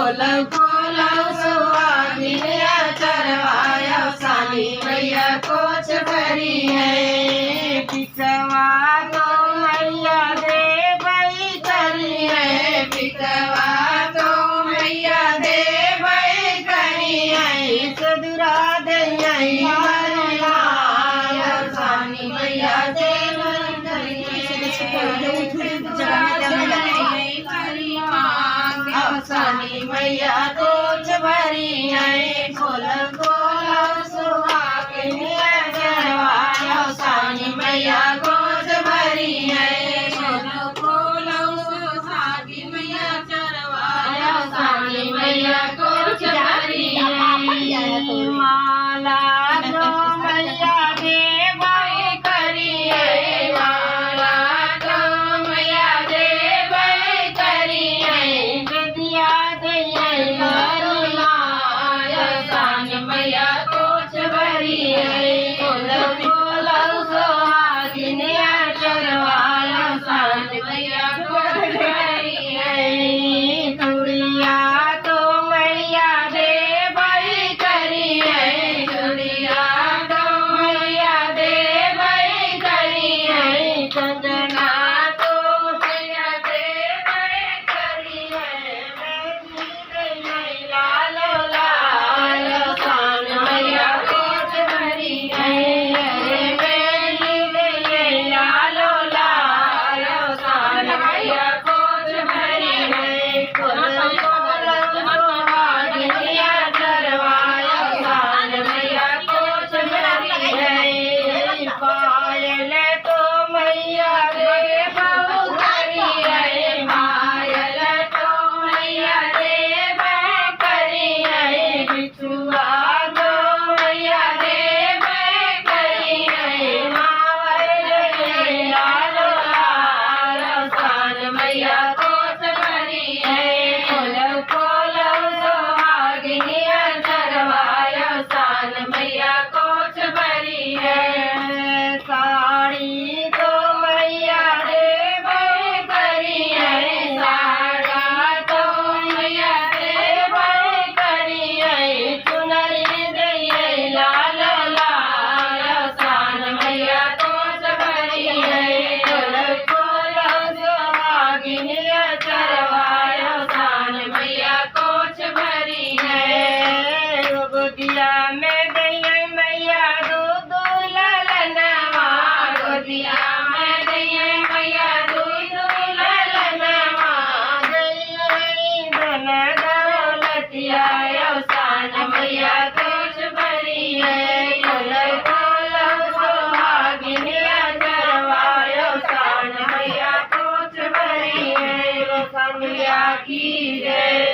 खोलौ खोलौ सुहागिनिया चरवाया सानी मैया कोच भरी है। पिकवा तो मैया दे भाई करी है, पिकवा तो मैया दे भाई करी है। सदुरा दे सानी मैया दे सानी मैया कोच भरी है। खोलौ खोलौ सुहागिनिया चरवाया सानी मैया कोच भरी है। खोलौ खोलौ सुहागिन मैया चरवाया सानी मैया कोच भरी है। माला जो मैया दे भाई करी है, माला जो मैया दे भाई करी है। गदिया दे सानी मैया कोच भरी है। खोलौ खोलौ सुहागिनिया चरवाया सानी मैया कोच भरी है। चूड़िया तो मैया दे भाई करी है, चूड़िया तो मैया दे भाई करी है। कंगना तो मैया दे भाई करी है। लालो लाल सानी मैया कोच भरी है। लालो लाल सानी मैया कोच भरी है। खोलौ खोलौ सुहागिनिया चरवाया सानी मैया कोच भरी है। पायल तो मैया दे बहु करी है, पायल तो मैया दे बहु करी है। बिछुआ तो मैया दे बहु करी है। मावर लालो लाल सानी मैया कोच भरी है। खोलौ खोलौ सुहागिनिया चरवाया सानी मैया कोच भरी है। साड़ी तो मैया दे भाई करी है, साड़ा तो मैया दे भाई करी है। चुनरी दे लालो लाल सानी मैया कोच भरी है। खोलौ खोलौ सुहागिनिया चरवाया सानी मैया कोच भरी है। गोदिया में गई मैया दूध ललनवा, गोदिया में गई मैया दूध ललनवा। गई धन दौलतिया सानी मैया कोच भरी है। खोलौ खोलौ सुहागिनिया चरवाया सानी मैया कोच भरी है। कन्या की जय।